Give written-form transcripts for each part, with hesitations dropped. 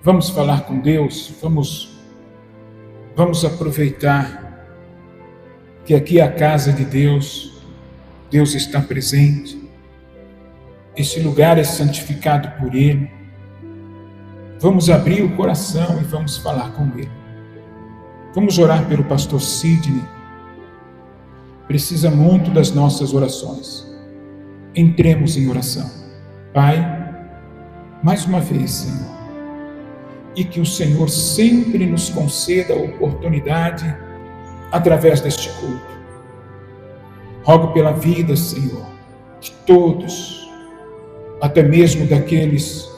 Vamos falar com Deus, vamos aproveitar que aqui é a casa de Deus, Deus está presente, esse lugar é santificado por Ele. Vamos abrir o coração e vamos falar com Ele. Vamos orar pelo pastor Sidney, precisa muito das nossas orações. Entremos em oração. Pai, mais uma vez, Senhor, e que o Senhor sempre nos conceda a oportunidade através deste culto. Rogo pela vida, Senhor, de todos, até mesmo daqueles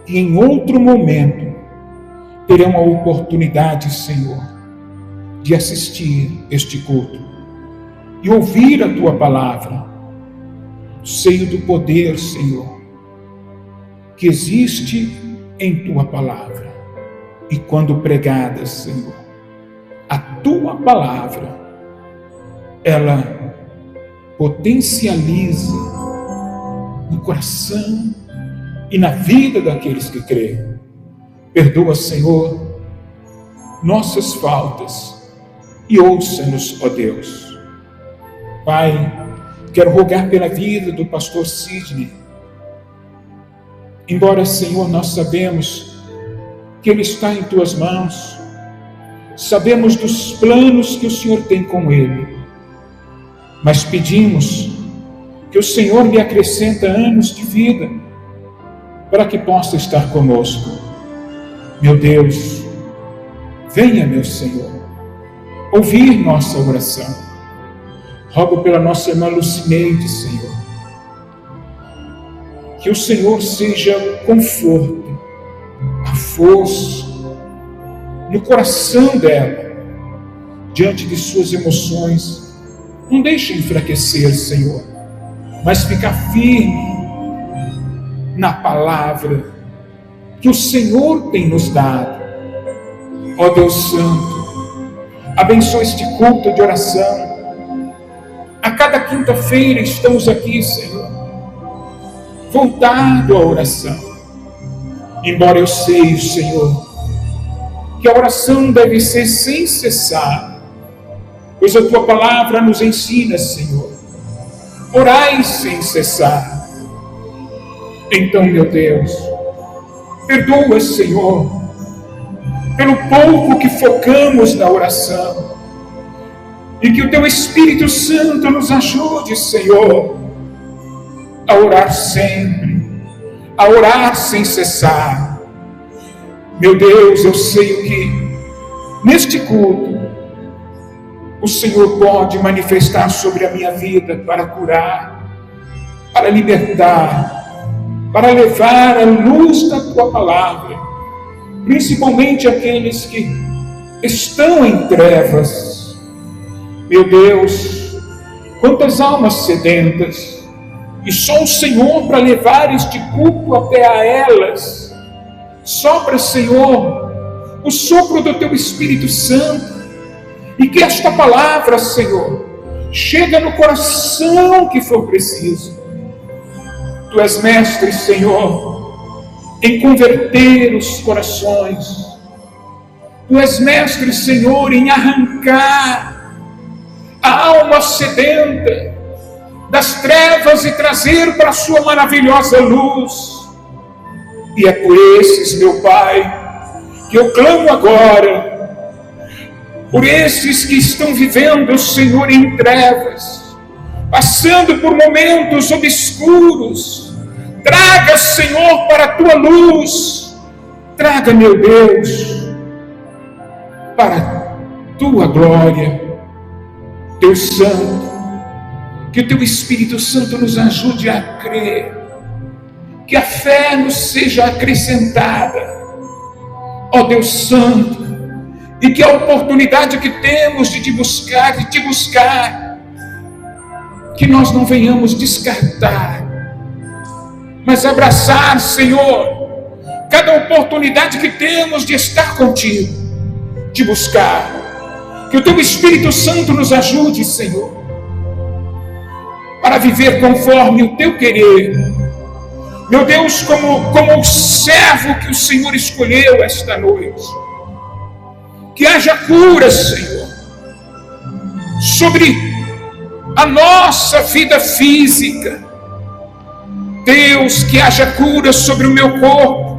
que em outro momento terão a oportunidade, Senhor, de assistir este culto e ouvir a Tua palavra, cheio do poder, Senhor, que existe em Tua palavra. E quando pregada, Senhor, a Tua palavra, ela potencializa no coração e na vida daqueles que creem. Perdoa, Senhor, nossas faltas e ouça-nos, ó Deus. Pai, quero rogar pela vida do pastor Sidney. Embora, Senhor, nós sabemos que ele está em Tuas mãos, sabemos dos planos que o Senhor tem com ele, mas pedimos que o Senhor lhe acrescenta anos de vida para que possa estar conosco. Meu Deus, venha, meu Senhor, ouvir nossa oração. Rogo pela nossa irmã Lucineide, Senhor, que o Senhor seja o conforto, a força no coração dela, diante de suas emoções. Não deixe enfraquecer, Senhor, mas ficar firme na palavra que o Senhor tem nos dado. Ó Deus Santo, abençoa este culto de oração. A cada quinta-feira estamos aqui, Senhor, voltado à oração. Embora eu sei, Senhor, que a oração deve ser sem cessar, pois a Tua palavra nos ensina, Senhor, orai sem cessar. Então, meu Deus, perdoa, Senhor, pelo pouco que focamos na oração, e que o Teu Espírito Santo nos ajude, Senhor, a orar sempre, a orar sem cessar. Meu Deus, eu sei que neste culto o Senhor pode manifestar sobre a minha vida para curar, para libertar, para levar a luz da Tua palavra, principalmente aqueles que estão em trevas. Meu Deus, quantas almas sedentas, e só o Senhor para levar este culto até a elas. Sopra, Senhor, o sopro do Teu Espírito Santo, e que esta palavra, Senhor, chegue no coração que for preciso. Tu és mestre, Senhor, em converter os corações. Tu és mestre, Senhor, em arrancar a alma sedenta das trevas e trazer para a Sua maravilhosa luz. E é por esses, meu Pai, que eu clamo agora, por esses que estão vivendo, Senhor, em trevas, passando por momentos obscuros. Traga, Senhor, para a Tua luz, traga, meu Deus, para a Tua glória. Deus Santo, que o Teu Espírito Santo nos ajude a crer, que a fé nos seja acrescentada, ó Deus Santo, e que a oportunidade que temos de Te buscar, que nós não venhamos descartar, mas abraçar, Senhor, cada oportunidade que temos de estar contigo, Te buscar. Que o Teu Espírito Santo nos ajude, Senhor, para viver conforme o Teu querer, Meu Deus, como o servo que o Senhor escolheu esta noite. Que haja cura, Senhor, sobre a nossa vida física. Deus, que haja cura sobre o meu corpo.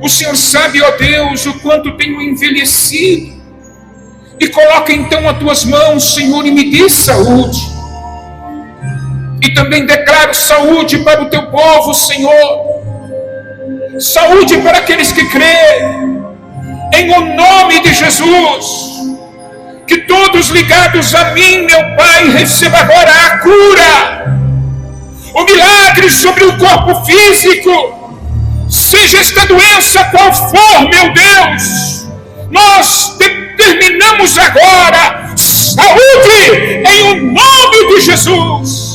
O Senhor sabe, ó Deus, o quanto tenho envelhecido. E coloca então as tuas mãos, Senhor, e me dê saúde. E também declaro saúde para o teu povo, Senhor. Saúde para aqueles que creem. Em o nome de Jesus. Que todos ligados a mim, meu Pai, recebam agora a cura. O milagre sobre o corpo físico. Seja esta doença qual for, meu Deus. Nós determinamos agora saúde em o nome de Jesus.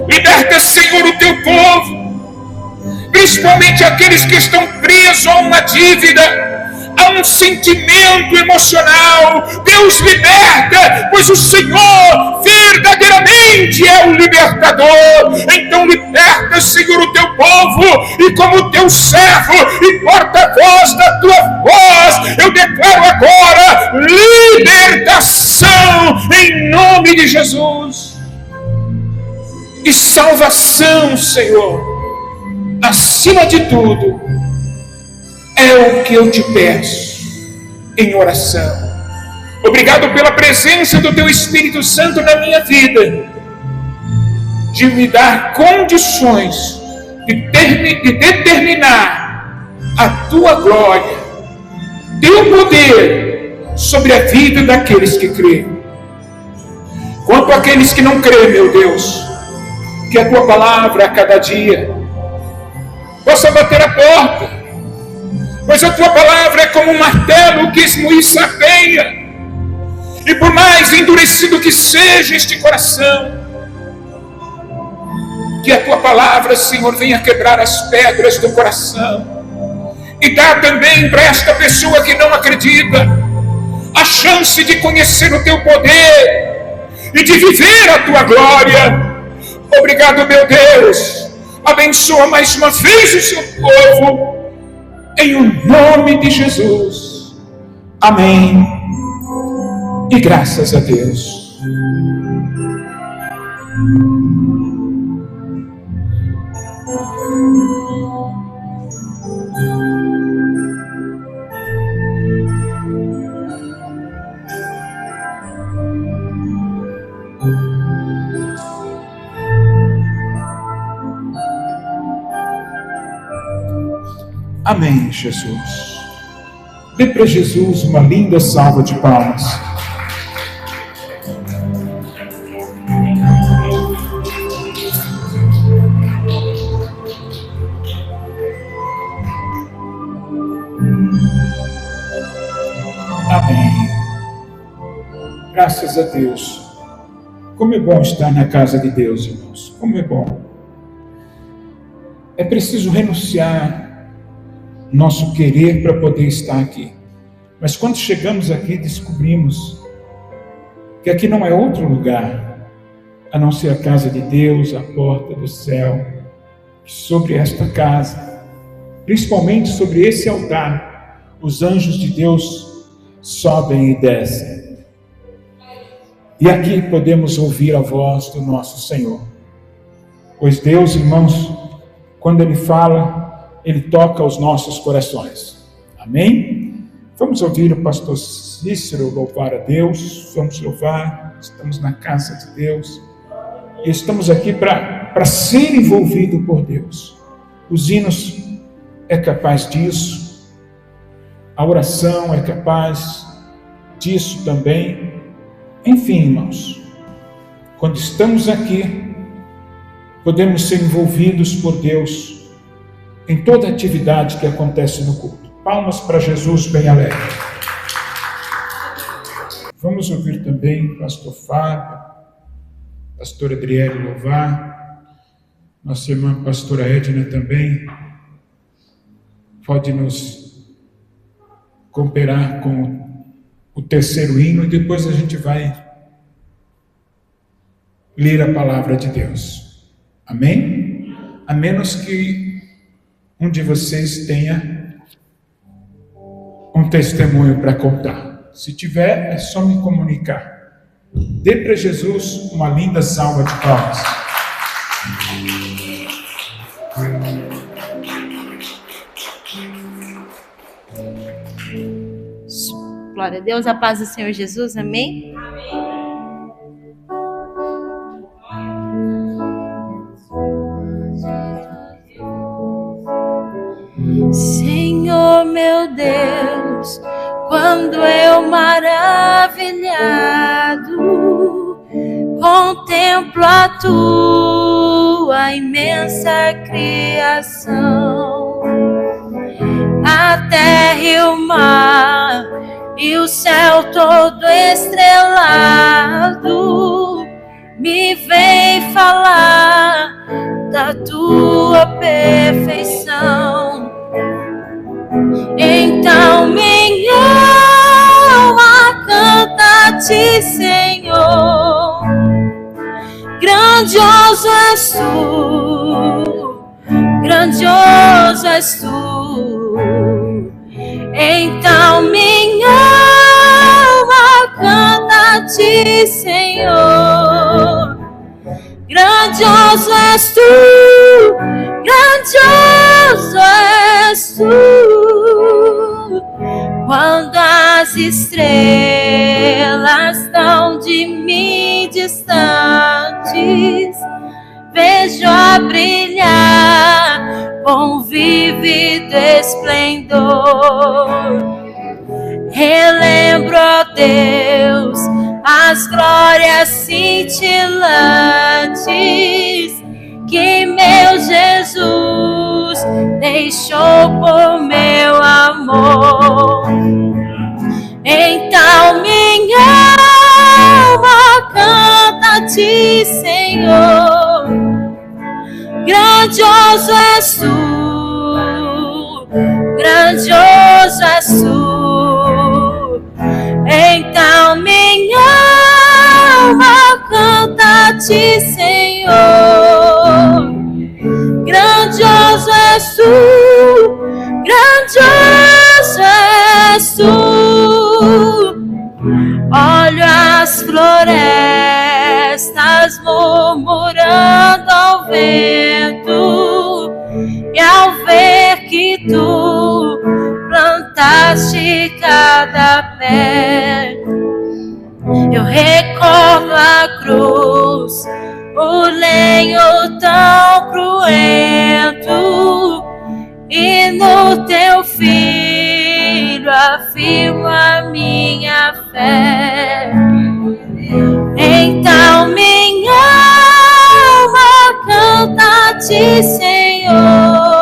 Liberta, Senhor, o teu povo, principalmente aqueles que estão presos a uma dívida, a um sentimento emocional. Deus, liberta, pois o Senhor verdadeiramente é o libertador. Então liberta, Senhor, o teu povo, e como teu servo e porta-voz da tua voz, eu declaro agora libertação em nome de Jesus e salvação, Senhor. Acima de tudo, é o que eu te peço em oração. Obrigado pela presença do teu Espírito Santo na minha vida, de me dar condições de determinar a tua glória, teu poder sobre a vida daqueles que creem. Quanto àqueles que não creem, meu Deus, que a tua palavra a cada dia possa bater a porta, pois a tua palavra é como um martelo que esmuiça a penha, e por mais endurecido que seja este coração, que a tua palavra, Senhor, venha quebrar as pedras do coração, e dar também para esta pessoa que não acredita, a chance de conhecer o teu poder, e de viver a tua glória. Obrigado, meu Deus, abençoa mais uma vez o seu povo, em o nome de Jesus. Amém. E graças a Deus. Amém, Jesus. Dê para Jesus uma linda salva de palmas. Amém. Graças a Deus. Como é bom estar na casa de Deus, irmãos. Como é bom. É preciso renunciar nosso querer para poder estar aqui. Mas quando chegamos aqui, descobrimos que aqui não é outro lugar a não ser a casa de Deus, a porta do céu. Sobre esta casa, principalmente sobre esse altar, os anjos de Deus sobem e descem. E aqui podemos ouvir a voz do nosso Senhor. Pois Deus, irmãos, quando Ele fala, Ele toca os nossos corações. Amém? Vamos ouvir o pastor Cícero louvar a Deus. Vamos louvar. Estamos na casa de Deus. E estamos aqui para ser envolvido por Deus. Os hinos é capaz disso. A oração é capaz disso também. Enfim, irmãos, quando estamos aqui, podemos ser envolvidos por Deus em toda atividade que acontece no culto. Palmas para Jesus bem alegre. Vamos ouvir também pastor Fábio, pastor Adriele louvar, nossa irmã pastora Edna também pode nos cooperar com o terceiro hino e depois a gente vai ler a palavra de Deus. Amém? a menos que um de vocês tenha um testemunho para contar. Se tiver, é só me comunicar. Dê para Jesus uma linda salva de palmas. Glória a Deus, a paz do Senhor Jesus, amém? Senhor meu Deus, quando eu maravilhado contemplo a tua imensa criação, a terra e o mar e o céu todo estrelado, me vem falar da tua perfeição. Então minha alma canta a ti, Senhor. Grandioso és tu, grandioso és tu. Então minha alma canta a ti, Senhor. Grandioso és tu, grandioso és tu. Quando as estrelas estão de mim distantes, vejo a brilhar com vívido esplendor. Relembro, ó Deus, as glórias cintilantes que meu Jesus deixou por meu amor. Então minha alma canta a ti, Senhor. Grandioso és tu, grandioso és tu. Então minha alma canta a ti, Senhor. Grandioso és tu, grandioso és tu. Olho as florestas murmurando ao vento, e ao ver que tu plantaste cada pé, eu recordo a cruz, o lenho tão cruento, e no teu filho afirmo a minha fé. Então minha alma canta a ti, Senhor.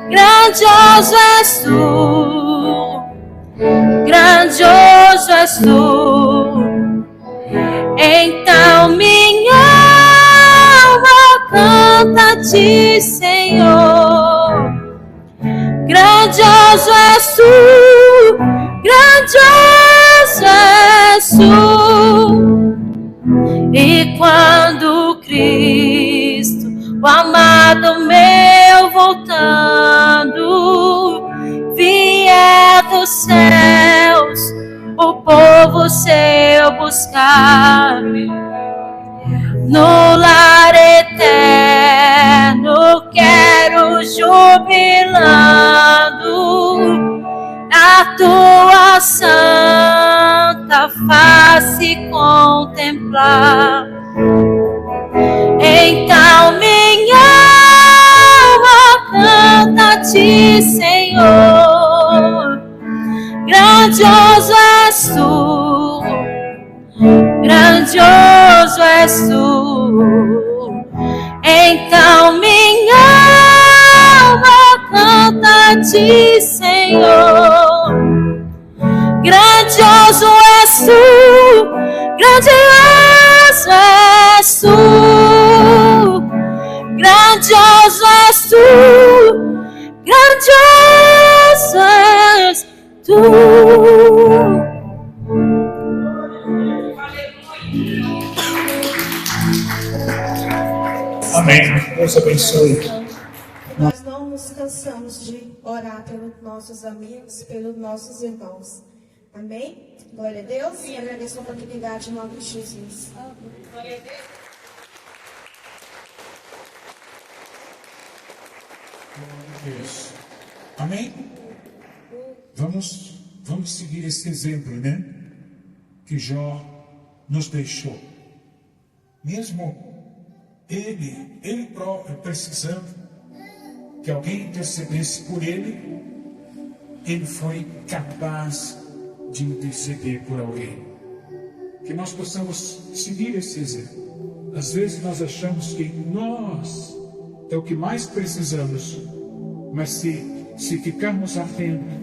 Grandioso és tu, grandioso és tu. Então minha alma canta a ti, Senhor. Grandioso és tu, grandioso és tu. E quando Cristo, o amado meu, voltando, vier dos céus o povo seu buscar, no lar eterno quero jubilando a tua santa face contemplar. Então minha alma canta a ti, Senhor. Grandioso és tu, grandioso és tu. Então minha alma canta a ti, Senhor. Grandioso és tu, grandioso és tu. Grandioso és tu, grandioso és tu. Amém. Deus abençoe. Nós não nos cansamos de orar pelos nossos amigos, pelos nossos irmãos. Amém? Glória a Deus. E agradeço a oportunidade em nome de Jesus. Glória a Deus. Deus. Amém? Vamos seguir esse exemplo, né? Que Jó nos deixou. Mesmo ele próprio precisando que alguém intercedesse por ele, ele foi capaz de interceder por alguém. Que nós possamos seguir esse exemplo. Às vezes nós achamos que nós é o que mais precisamos, mas se ficarmos atentos,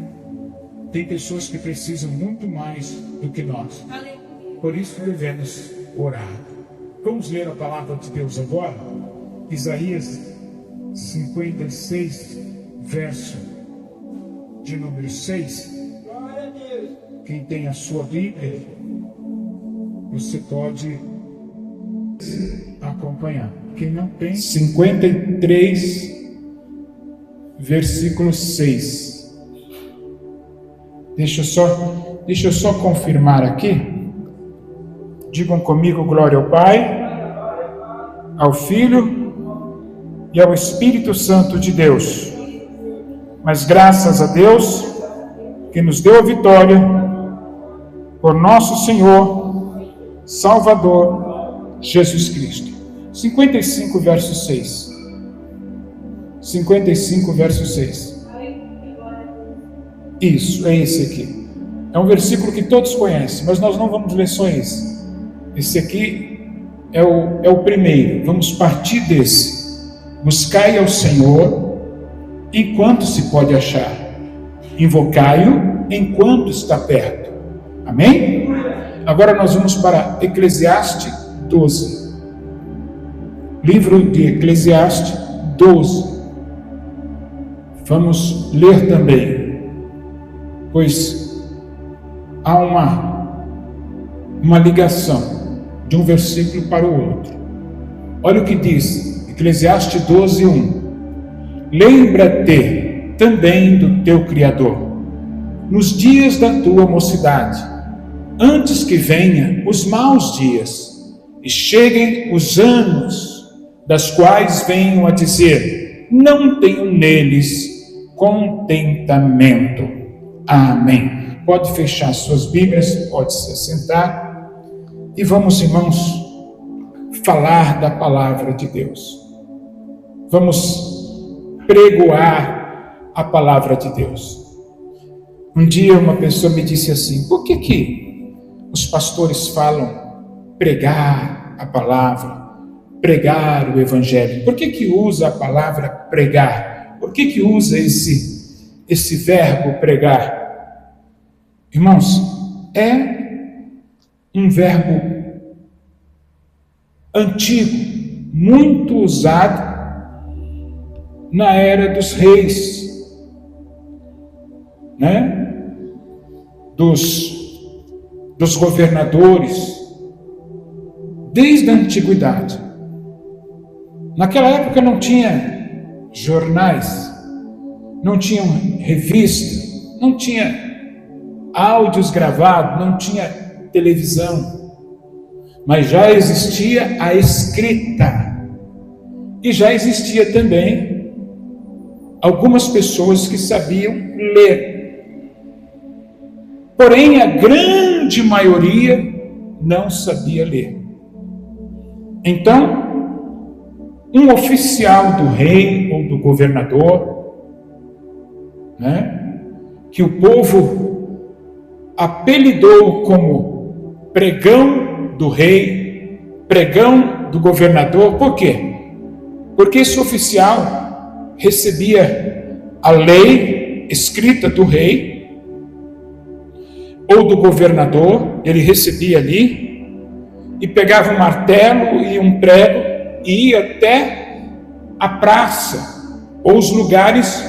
tem pessoas que precisam muito mais do que nós. Por isso devemos orar. Vamos ler a palavra de Deus agora? Isaías 56, verso de número 6. Quem tem a sua Bíblia, você pode acompanhar. Quem não tem, 53, versículo 6. Deixa eu só confirmar aqui. Digam comigo: glória ao Pai, ao Filho e ao Espírito Santo de Deus. Mas graças a Deus que nos deu a vitória por nosso Senhor, Salvador, Jesus Cristo. 55, verso 6. 55, verso 6. Isso, é esse aqui. É um versículo que todos conhecem, mas nós não vamos ler só esse. Esse aqui é o primeiro. Vamos partir desse. Buscai ao Senhor enquanto se pode achar. Invocai-o enquanto está perto. Amém? Agora nós vamos para Eclesiastes 12. Livro de Eclesiastes 12. Vamos ler também, pois há uma ligação de um versículo para o outro. Olha o que diz Eclesiastes 12, 1. Lembra-te também do teu Criador, nos dias da tua mocidade, antes que venham os maus dias, e cheguem os anos, das quais venham a dizer: não tenho neles contentamento. Amém. Pode fechar suas Bíblias, pode se assentar, e vamos, irmãos, falar da palavra de Deus. Vamos pregoar a palavra de Deus. Um dia uma pessoa me disse assim: por que os pastores falam pregar a palavra, pregar o evangelho? Por que usa a palavra pregar? Por que usa esse verbo pregar? Irmãos, é um verbo antigo, muito usado na era dos reis, né? Dos governadores, desde a antiguidade. Naquela época não tinha jornais, não tinha revista, não tinha áudios gravados, não tinha televisão, mas já existia a escrita, e já existia também algumas pessoas que sabiam ler. Porém, a grande maioria não sabia ler. Então, um oficial do rei ou do governador, né, que o povo apelidou como pregão do rei, pregão do governador. Por quê? Porque esse oficial recebia a lei escrita do rei ou do governador, ele recebia ali e pegava um martelo e um prego e ia até a praça ou os lugares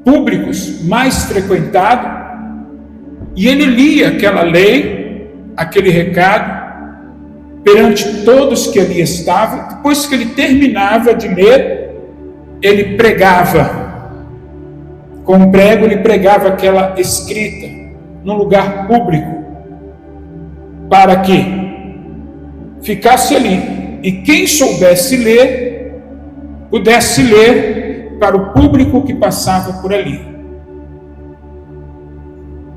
públicos mais frequentados, e ele lia aquela lei, aquele recado, perante todos que ali estavam. Depois que ele terminava de ler, ele pregava. Com o prego, ele pregava aquela escrita num lugar público, para que ficasse ali, e quem soubesse ler, pudesse ler para o público que passava por ali.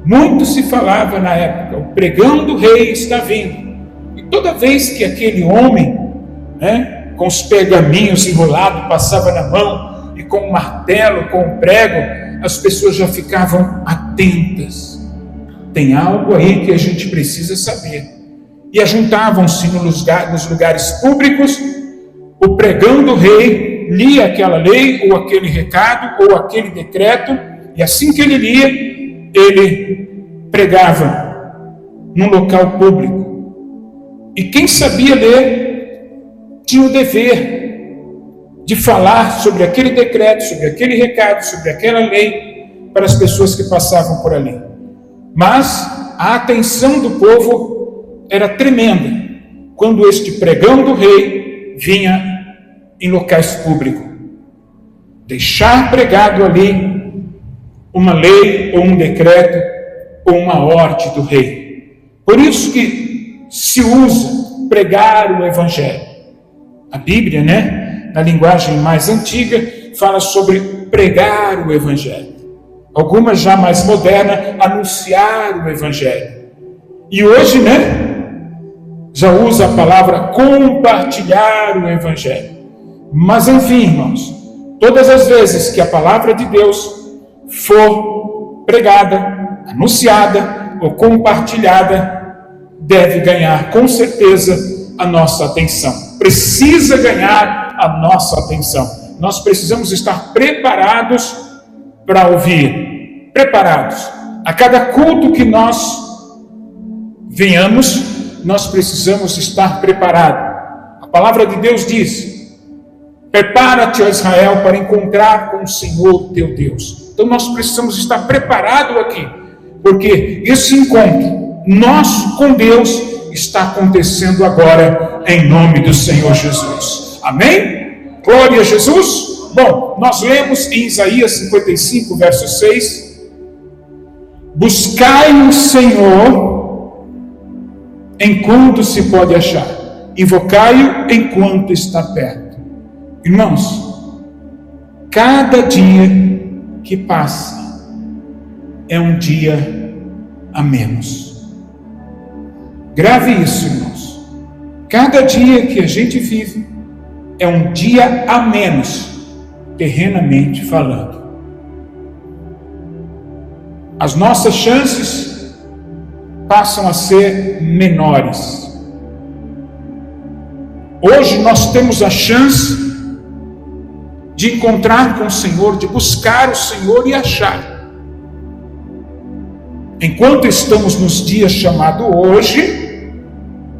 Muito se falava na época, o pregão do rei está vindo. E toda vez que aquele homem, com os pergaminhos enrolados, passava na mão, e com o martelo, com o prego, as pessoas já ficavam atentas. Tem algo aí que a gente precisa saber. E ajuntavam-se nos lugares públicos, o pregão do rei lia aquela lei, ou aquele recado, ou aquele decreto, e assim que ele lia, ele pregava num local público. E quem sabia ler tinha o dever de falar sobre aquele decreto, sobre aquele recado, sobre aquela lei para as pessoas que passavam por ali. Mas a atenção do povo era tremenda quando este pregão do rei vinha em locais públicos. Deixar pregado ali uma lei ou um decreto ou uma ordem do rei. Por isso que se usa pregar o evangelho. A Bíblia, na linguagem mais antiga, fala sobre pregar o evangelho. Algumas já mais modernas, anunciar o evangelho. E hoje, já usa a palavra compartilhar o evangelho. Mas enfim, irmãos, todas as vezes que a palavra de Deus for pregada, anunciada ou compartilhada, deve ganhar com certeza a nossa atenção. Precisa ganhar a nossa atenção. Nós precisamos estar preparados para ouvir, preparados. A cada culto que nós venhamos, nós precisamos estar preparados. A palavra de Deus diz: prepara-te, ó Israel, para encontrar com o Senhor teu Deus. Então nós precisamos estar preparados aqui, porque esse encontro nosso com Deus está acontecendo agora, em nome do Senhor Jesus. Amém? Glória a Jesus. Bom, nós lemos em Isaías 55, verso 6: buscai o Senhor enquanto se pode achar, invocai-o enquanto está perto. Irmãos, cada dia que passa é um dia a menos. Grave isso, irmãos. Cada dia que a gente vive é um dia a menos, terrenamente falando. As nossas chances passam a ser menores. Hoje nós temos a chance de encontrar com o Senhor, de buscar o Senhor e achar. Enquanto estamos nos dias chamados hoje,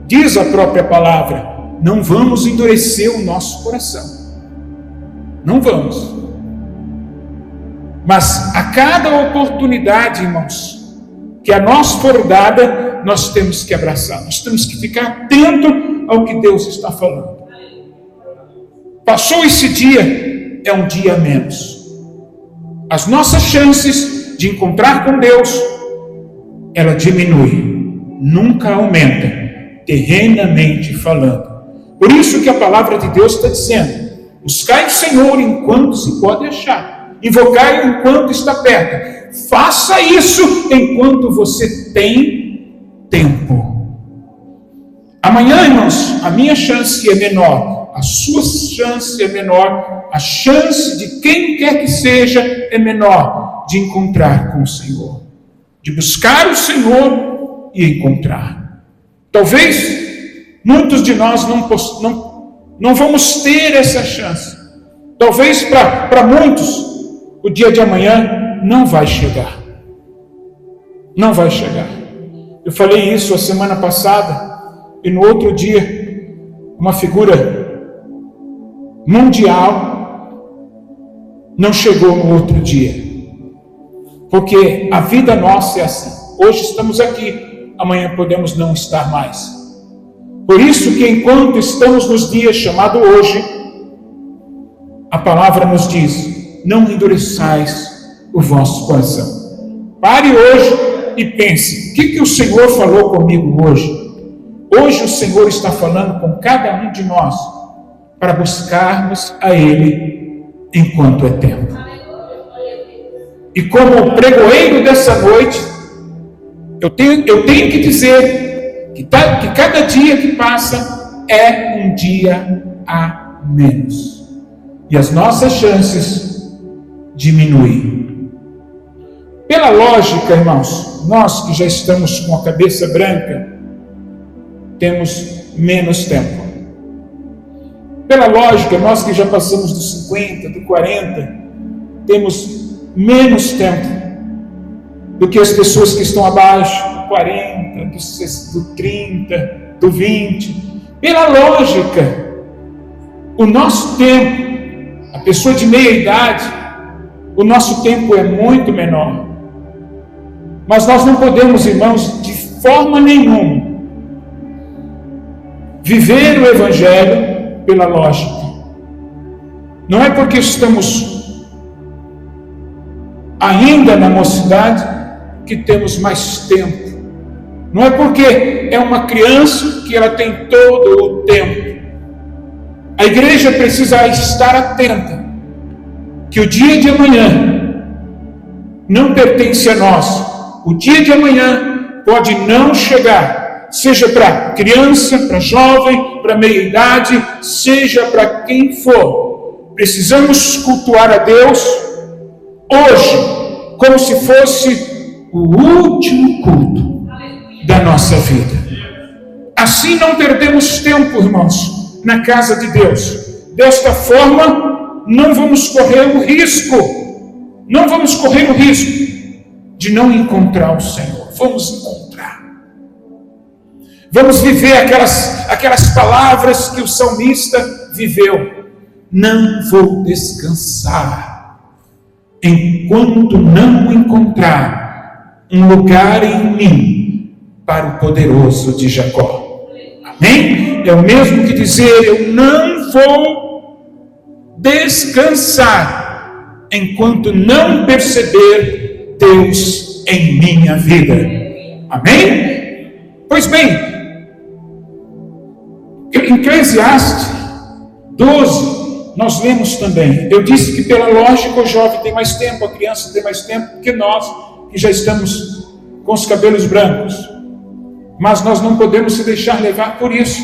diz a própria palavra, não vamos endurecer o nosso coração. Não vamos. Mas a cada oportunidade, irmãos, que a nós for dada, nós temos que abraçar. Nós temos que ficar atento ao que Deus está falando. Passou esse dia, é um dia a menos. As nossas chances de encontrar com Deus, ela diminui, nunca aumenta, terrenamente falando. Por isso que a palavra de Deus está dizendo: buscai o Senhor enquanto se pode achar, invocai-o enquanto está perto. Faça isso enquanto você tem tempo. Amanhã, irmãos, a minha chance é menor, a sua chance é menor, a chance de quem quer que seja é menor de encontrar com o Senhor, de buscar o Senhor e encontrar. Talvez muitos de nós não vamos ter essa chance. Talvez para muitos o dia de amanhã não vai chegar. Não vai chegar. Eu falei isso a semana passada, e no outro dia uma figura mundial não chegou no outro dia. Porque a vida nossa é assim. Hoje estamos aqui, amanhã podemos não estar mais. Por isso que enquanto estamos nos dias chamado hoje, a palavra nos diz: não endureçais o vosso coração. Pare hoje e pense: o que o Senhor falou comigo hoje? Hoje o Senhor está falando com cada um de nós para buscarmos a Ele enquanto é tempo. E como pregoeiro dessa noite, eu tenho que dizer que cada dia que passa é um dia a menos. E as nossas chances diminuem. Pela lógica, irmãos, nós que já estamos com a cabeça branca, temos menos tempo. Pela lógica, nós que já passamos dos 50, do 40, temos menos tempo do que as pessoas que estão abaixo do 40, do 30, do 20. Pela lógica, o nosso tempo, a pessoa de meia idade, o nosso tempo é muito menor. Mas nós não podemos, irmãos, de forma nenhuma, viver o Evangelho pela lógica. Não é porque estamos ainda na mocidade que temos mais tempo. Não é porque é uma criança que ela tem todo o tempo. A igreja precisa estar atenta que o dia de amanhã não pertence a nós. O dia de amanhã pode não chegar. Seja para criança, para jovem, para meia-idade, seja para quem for. Precisamos cultuar a Deus hoje, como se fosse o último culto da nossa vida. Assim não perdemos tempo, irmãos, na casa de Deus. Desta forma, não vamos correr o risco de não encontrar o Senhor. Vamos encontrar. Vamos viver aquelas palavras que o salmista viveu. Não vou descansar enquanto não encontrar um lugar em mim para o poderoso de Jacó. Amém? É o mesmo que dizer: eu não vou descansar enquanto não perceber Deus em minha vida. Amém? Pois bem, em Eclesiastes 12, nós lemos também. Eu disse que pela lógica o jovem tem mais tempo, a criança tem mais tempo que nós, que já estamos com os cabelos brancos. Mas nós não podemos se deixar levar por isso.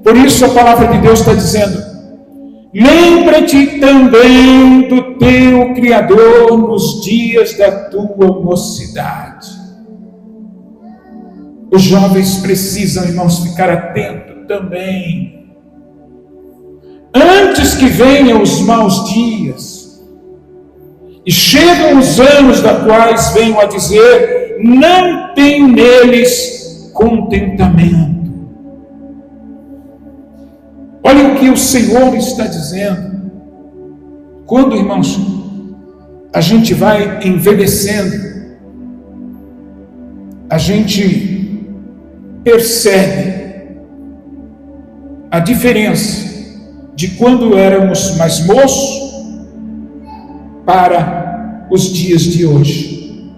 Por isso a palavra de Deus está dizendo: lembra-te também do teu Criador nos dias da tua mocidade. Os jovens precisam, irmãos, ficar atentos também. Antes que venham os maus dias e chegam os anos da quais venham a dizer: não tem neles contentamento. Olha o que o Senhor está dizendo. Quando, irmãos, a gente vai envelhecendo, a gente percebe a diferença de quando éramos mais moços para os dias de hoje.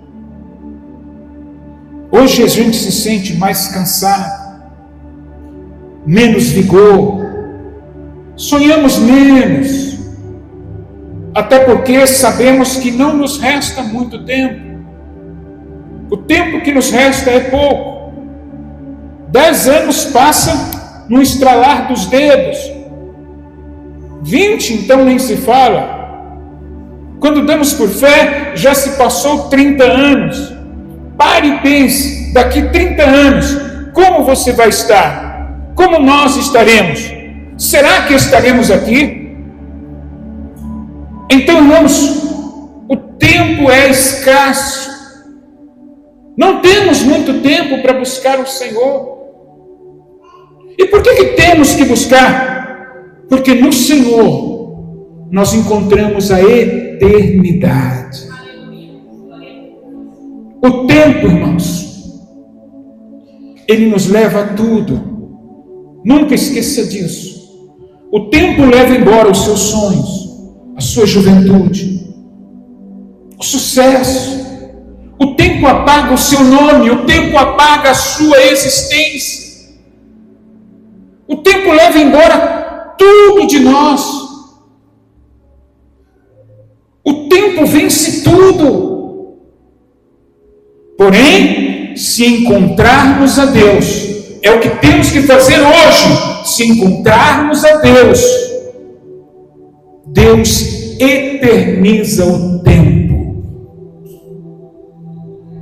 Hoje a gente se sente mais cansado, menos vigor, sonhamos menos, até porque sabemos que não nos resta muito tempo. O tempo que nos resta é pouco. 10 anos passa no estralar dos dedos. 20 então nem se fala. Quando damos por fé, já se passou 30 anos. Pare e pense: daqui 30 anos, como você vai estar? Como nós estaremos? Será que estaremos aqui? Então, irmãos, o tempo é escasso. Não temos muito tempo para buscar o Senhor. E por que temos que buscar? Porque no Senhor nós encontramos a eternidade. O tempo, irmãos, ele nos leva a tudo. Nunca esqueça disso. O tempo leva embora os seus sonhos, a sua juventude, o sucesso. O tempo apaga o seu nome, o tempo apaga a sua existência. O tempo leva embora tudo de nós. O tempo vence tudo. Porém, se encontrarmos a Deus, é o que temos que fazer hoje. Se encontrarmos a Deus, Deus eterniza o tempo.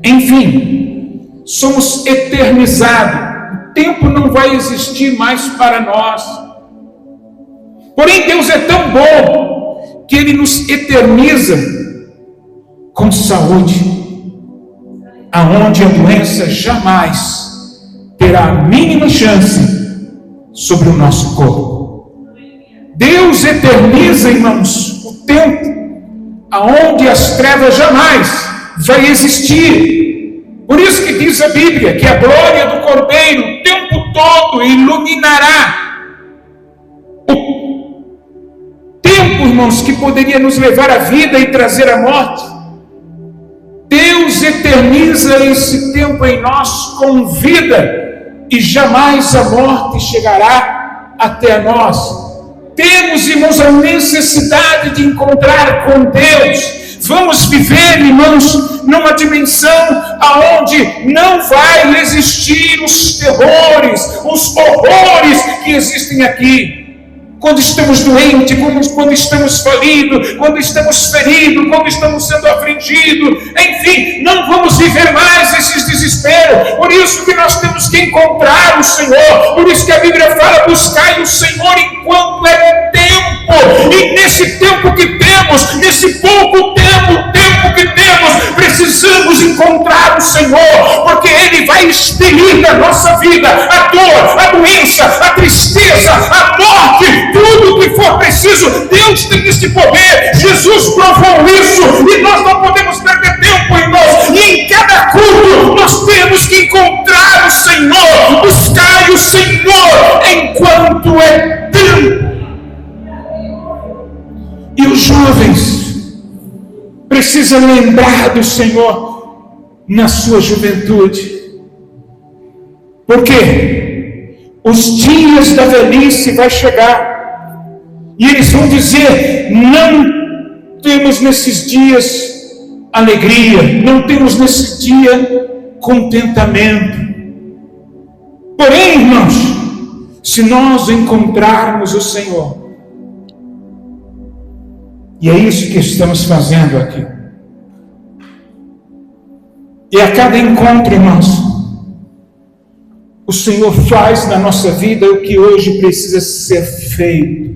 Enfim, somos eternizados. O tempo não vai existir mais para nós. Porém, Deus é tão bom que Ele nos eterniza com saúde, aonde a doença jamais terá a mínima chance sobre o nosso corpo. Deus eterniza, irmãos, o tempo aonde as trevas jamais vai existir. Por isso que diz a Bíblia que a glória do Cordeiro o tempo todo iluminará o tempo, irmãos, que poderia nos levar à vida e trazer a morte. Deus eterniza esse tempo em nós com vida, e jamais a morte chegará até nós. Temos, irmãos, a necessidade de encontrar com Deus. Vamos viver, irmãos, numa dimensão aonde não vai existir os terrores, os horrores que existem aqui. Quando estamos doentes, quando estamos falidos, quando estamos feridos, quando estamos sendo afligidos, enfim, não vamos viver mais esses desesperos. Por isso que nós temos que encontrar o Senhor. Por isso que a Bíblia fala: buscai o Senhor enquanto é tempo. E nesse tempo que temos, nesse pouco tempo que temos, precisamos encontrar o Senhor, porque Ele vai expelir da nossa vida a dor, a doença, a tristeza, a morte, tudo que for preciso. Deus tem esse poder. Jesus provou isso, e nós não podemos perder tempo, irmãos. E em cada culto nós temos que encontrar o Senhor, buscar o Senhor enquanto é tempo. E os jovens precisam lembrar do Senhor na sua juventude. Por quê? Os dias da velhice vai chegar. E eles vão dizer: não temos nesses dias alegria, não temos nesse dia contentamento. Porém, irmãos, se nós encontrarmos o Senhor, e é isso que estamos fazendo aqui, e a cada encontro, irmãos, o Senhor faz na nossa vida o que hoje precisa ser feito.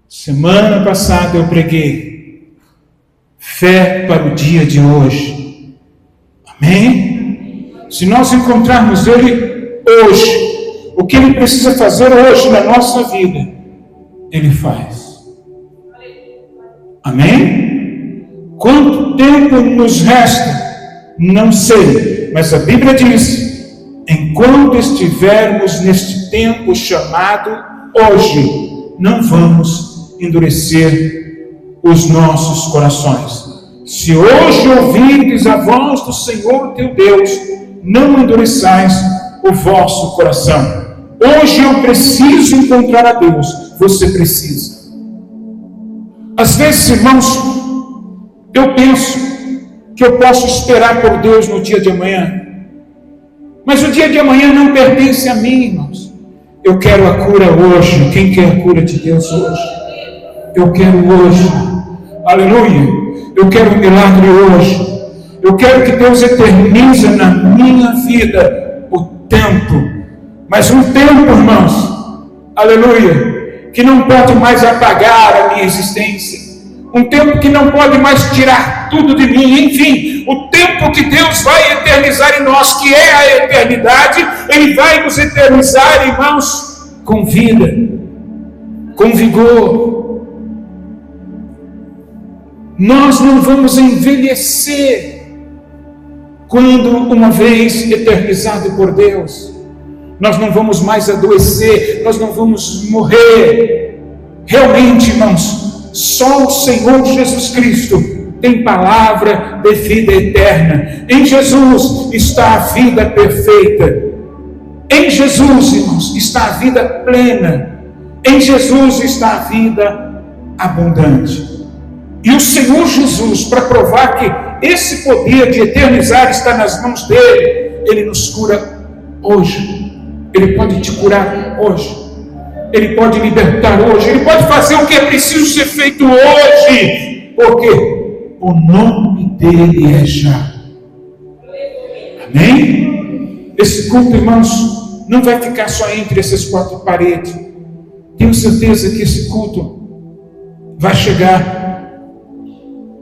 Semana passada eu preguei fé para o dia de hoje. Amém? Se nós encontrarmos Ele hoje, o que Ele precisa fazer hoje na nossa vida, Ele faz. Amém? Quanto tempo nos resta? Não sei, mas a Bíblia diz: enquanto estivermos neste tempo chamado hoje, não vamos endurecer os nossos corações. Se hoje ouvirdes a voz do Senhor teu Deus, não endureçais o vosso coração. Hoje eu preciso encontrar a Deus. Você precisa. Às vezes, irmãos, eu penso que eu posso esperar por Deus no dia de amanhã. Mas o dia de amanhã não pertence a mim, irmãos. Eu quero a cura hoje. Quem quer a cura de Deus hoje? Eu quero hoje. Aleluia. Eu quero um milagre hoje. Eu quero que Deus eternize na minha vida o tempo. Mas um tempo, irmãos, aleluia, que não pode mais apagar a minha existência. Um tempo que não pode mais tirar tudo de mim. Enfim, o tempo que Deus vai eternizar em nós, que é a eternidade, Ele vai nos eternizar, irmãos, com vida, com vigor. Nós não vamos envelhecer quando uma vez eternizado por Deus. nós não vamos mais adoecer, nós não vamos morrer. Realmente, irmãos, só o Senhor Jesus Cristo tem palavra de vida eterna. Em Jesus está a vida perfeita. Em Jesus, irmãos, está a vida plena. Em Jesus está a vida abundante. E o Senhor Jesus, para provar que esse poder de eternizar está nas mãos dele, ele nos cura hoje. Ele pode te curar hoje. Ele pode libertar hoje. Ele pode fazer o que é preciso ser feito hoje. Porque o nome dele é já. Amém? Esse culto, irmãos, não vai ficar só entre essas quatro paredes. Tenho certeza que esse culto vai chegar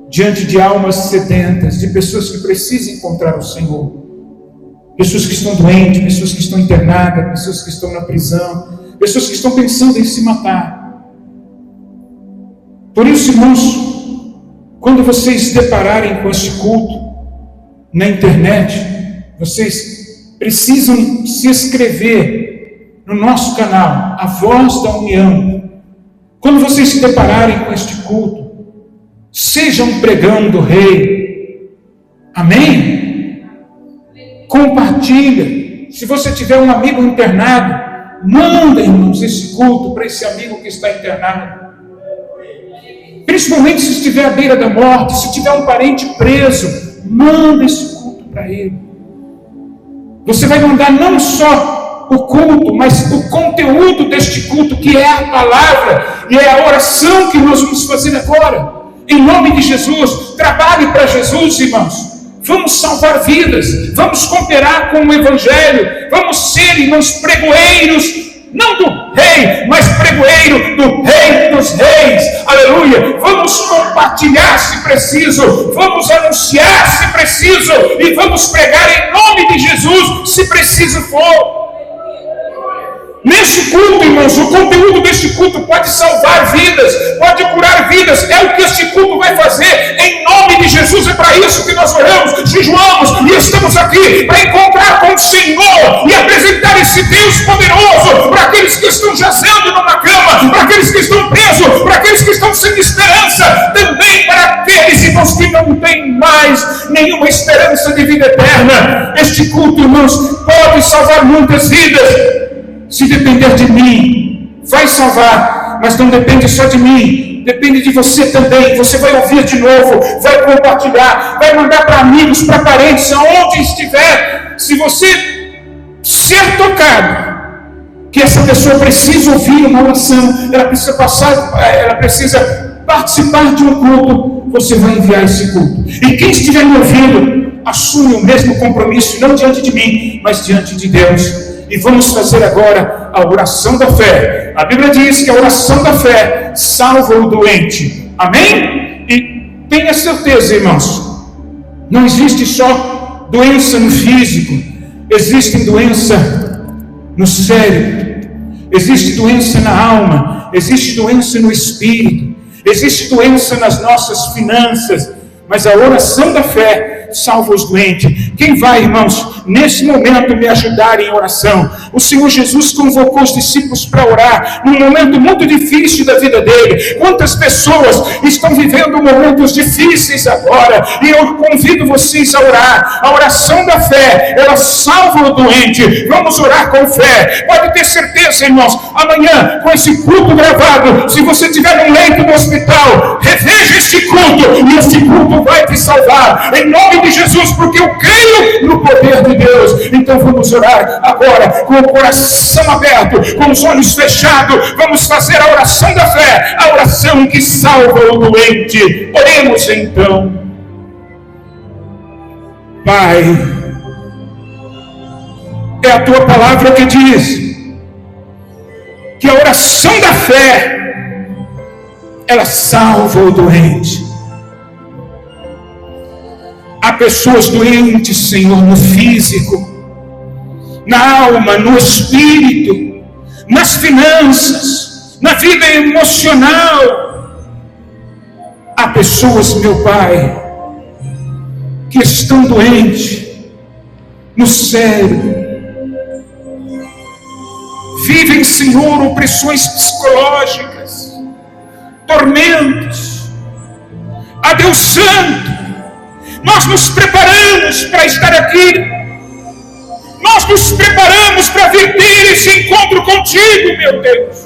diante de almas sedentas, de pessoas que precisam encontrar o Senhor. Pessoas que estão doentes, pessoas que estão internadas, pessoas que estão na prisão, pessoas que estão pensando em se matar. Por isso, irmãos, quando vocês se depararem com este culto na internet, vocês precisam se inscrever no nosso canal, A Voz da União. Quando vocês se depararem com este culto, sejam pregando o Rei. Amém? Compartilha. Se você tiver um amigo internado, manda, irmãos, esse culto para esse amigo que está internado. Principalmente se estiver à beira da morte, se tiver um parente preso, manda esse culto para ele. Você vai mandar não só o culto, mas o conteúdo deste culto, que é a palavra e é a oração que nós vamos fazer agora. Em nome de Jesus, trabalhe para Jesus, irmãos. Vamos salvar vidas, vamos cooperar com o Evangelho, vamos ser, irmãos, pregoeiros, não do Rei, mas pregoeiro do Rei dos Reis. Aleluia! Vamos compartilhar se preciso, vamos anunciar se preciso, e vamos pregar em nome de Jesus se preciso for. Neste culto, irmãos, o conteúdo deste culto pode salvar vidas, pode curar vidas. É o que este culto vai fazer. Em nome de Jesus, é para isso que nós oramos, jejuamos e estamos aqui, para encontrar com o Senhor e apresentar esse Deus poderoso para aqueles que estão jazendo numa cama, para aqueles que estão presos, para aqueles que estão sem esperança, também para aqueles, irmãos, que não têm mais nenhuma esperança de vida eterna. Este culto, irmãos, pode salvar muitas vidas. Se depender de mim, vai salvar, mas não depende só de mim, depende de você também. Você vai ouvir de novo, vai compartilhar, vai mandar para amigos, para parentes, aonde estiver. Se você ser tocado, que essa pessoa precisa ouvir uma oração, ela precisa participar de um culto, você vai enviar esse culto. E quem estiver me ouvindo, assume o mesmo compromisso, não diante de mim, mas diante de Deus. E vamos fazer agora a oração da fé. A Bíblia diz que a oração da fé salva o doente. Amém? E tenha certeza, irmãos, não existe só doença no físico, existe doença no cérebro, existe doença na alma, existe doença no espírito, existe doença nas nossas finanças, mas a oração da fé salva os doentes. Quem vai, irmãos, nesse momento me ajudar em oração? O Senhor Jesus convocou os discípulos para orar num momento muito difícil da vida dele. Quantas pessoas estão vivendo momentos difíceis agora? E eu convido vocês a orar. A oração da fé, ela salva o doente. Vamos orar com fé. Pode ter certeza, irmãos, amanhã, com esse culto gravado, se você estiver no leito do hospital, reveja este culto, e este culto vai te salvar. Em nome de Jesus, porque eu creio no poder de Deus. Então vamos orar agora, com o coração aberto, com os olhos fechados. Vamos fazer a oração da fé, a oração que salva o doente. Oremos então. Pai, é a tua palavra que diz que a oração da fé, ela salva o doente. Há pessoas doentes, Senhor, no físico, na alma, no espírito, nas finanças, na vida emocional. Há pessoas, meu Pai, que estão doentes no cérebro, vivem, Senhor, opressões psicológicas, tormentos. A Deus Santo, nós nos preparamos para estar aqui. Nós nos preparamos para vir ter esse encontro contigo, meu Deus.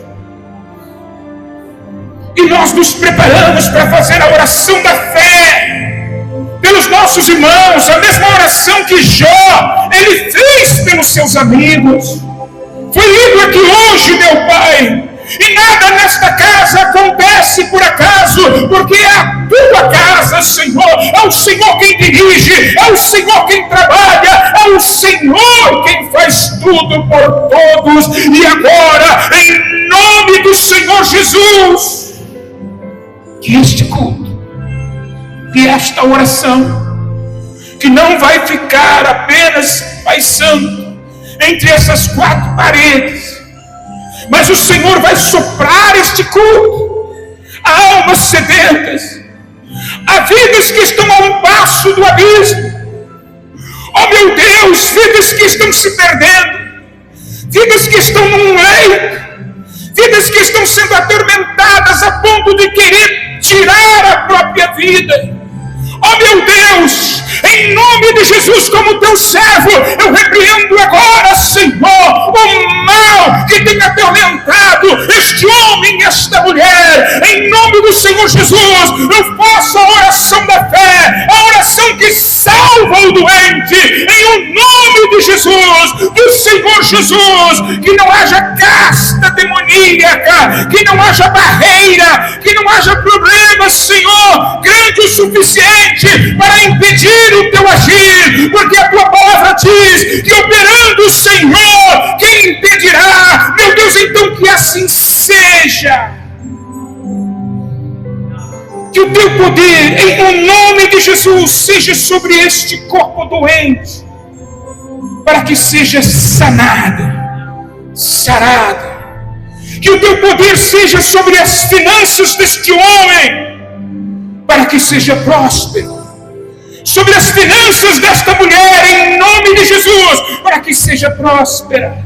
E nós nos preparamos para fazer a oração da fé pelos nossos irmãos, a mesma oração que Jó, ele fez pelos seus amigos. Foi lido aqui hoje, meu Pai. E nada nesta casa acontece por acaso, porque é a tua casa, Senhor. É o Senhor quem dirige, é o Senhor quem trabalha, é o Senhor quem faz tudo por todos. E agora, em nome do Senhor Jesus, que este culto, que esta oração, que não vai ficar apenas, Pai Santo, entre essas quatro paredes, mas o Senhor vai soprar este culto a almas sedentas, a vidas que estão a um passo do abismo. Oh meu Deus, vidas que estão se perdendo, vidas que estão num leito, vidas que estão sendo atormentadas a ponto de querer tirar a própria vida. Oh meu Deus, em nome de Jesus, como teu servo, eu repreendo agora, Senhor, o mal que tem atormentado este homem e esta mulher. Em nome do Senhor Jesus, eu faço a oração da fé, a oração que salva o doente, em o nome de Jesus, do Senhor Jesus. Que não haja casta demoníaca, que não haja barreira, que não haja problema, Senhor, grande o suficiente para impedir o teu agir, porque a tua palavra diz que operando o Senhor, quem impedirá? Meu Deus, então que assim seja. Que o teu poder, em nome de Jesus, seja sobre este corpo doente, para que seja sanado, sarado. Que o teu poder seja sobre as finanças deste homem, para que seja próspero. Sobre as finanças desta mulher, em nome de Jesus, para que seja próspera.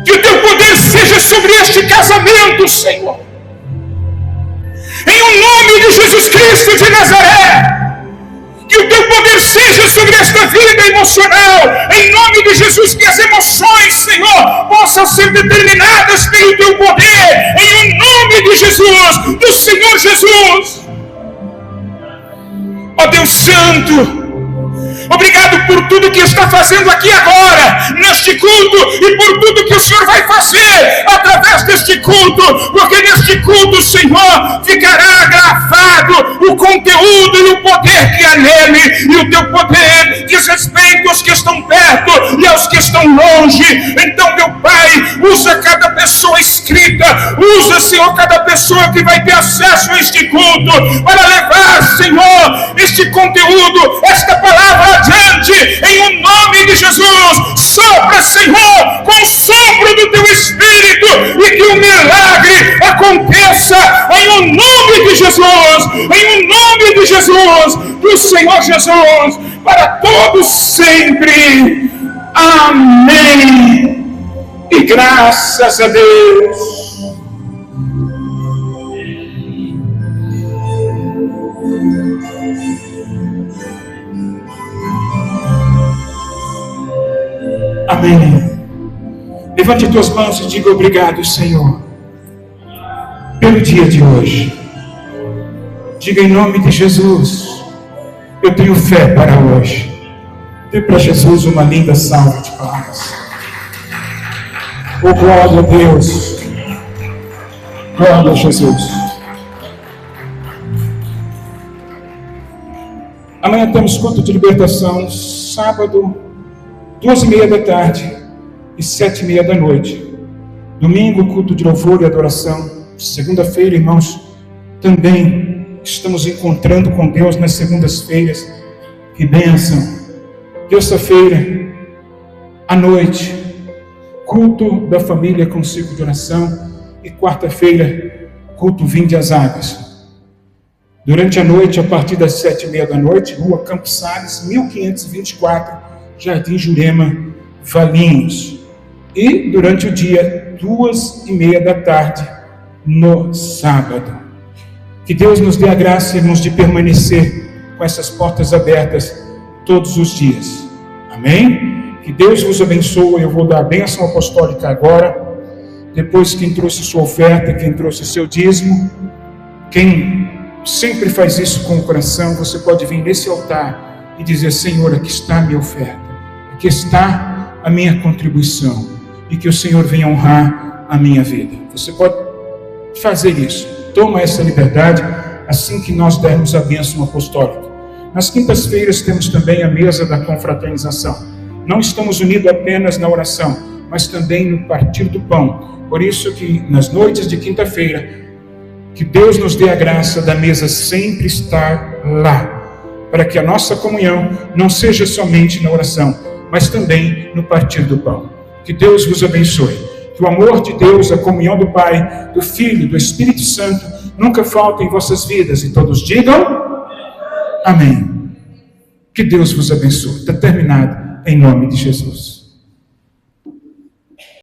Que o teu poder seja sobre este casamento, Senhor. Em o nome de Jesus Cristo de Nazaré. Que o teu poder seja sobre esta vida emocional. Em nome de Jesus, que as emoções, Senhor, possam ser determinadas pelo teu poder. Em nome de Jesus, do Senhor Jesus. Ó Deus Santo, obrigado por tudo que está fazendo aqui agora, neste culto, e por tudo que o Senhor vai fazer através deste culto, porque neste culto, Senhor, ficará gravado o conteúdo e o poder que há nele, e o teu poder diz respeito aos que estão perto e aos que estão longe. Então, meu Pai, usa cada pessoa escrita, usa, Senhor, cada pessoa que vai ter acesso a este culto, para levar, Senhor, este conteúdo, esta palavra adiante, em o nome de Jesus. Sopra, Senhor, com o sopro do teu Espírito, e que o milagre aconteça em o nome de Jesus, em o nome de Jesus, do Senhor Jesus, para todos sempre. Amém. E graças a Deus. Amém. Levante tuas mãos e diga obrigado, Senhor, pelo dia de hoje. Diga em nome de Jesus, eu tenho fé para hoje. Dê para Jesus uma linda salva de palmas. Oh, glória a Deus. Glória a Jesus. Amanhã temos culto de libertação, sábado, 2h30 da tarde e 7h30 da noite. Domingo, culto de louvor e adoração. Segunda-feira, irmãos, também estamos encontrando com Deus nas segundas-feiras. Que bênção! Terça-feira, à noite, culto da família com ciclo de oração. E quarta-feira, culto Vinde às Águas. Durante a noite, a partir das 7h30 da noite, Rua Campos Sales, 1524, Jardim Jurema, Valinhos. E durante o dia, 2:30 da tarde, no sábado. Que Deus nos dê a graça, irmãos, de permanecer com essas portas abertas todos os dias. Amém? Que Deus vos abençoe. Eu vou dar a bênção apostólica agora. Depois, quem trouxe sua oferta, quem trouxe seu dízimo, quem sempre faz isso com o coração, você pode vir nesse altar e dizer: Senhor, aqui está a minha oferta, aqui está a minha contribuição, e que o Senhor venha honrar a minha vida. Você pode fazer isso. Toma essa liberdade assim que nós dermos a bênção apostólica. Nas quintas-feiras temos também a mesa da confraternização. Não estamos unidos apenas na oração, mas também no partir do pão. Por isso que nas noites de quinta-feira, que Deus nos dê a graça da mesa sempre estar lá, para que a nossa comunhão não seja somente na oração, mas também no partir do pão. Que Deus vos abençoe. Que o amor de Deus, a comunhão do Pai, do Filho, do Espírito Santo, nunca falte em vossas vidas. E todos digam amém. Que Deus vos abençoe. Está terminado, em nome de Jesus.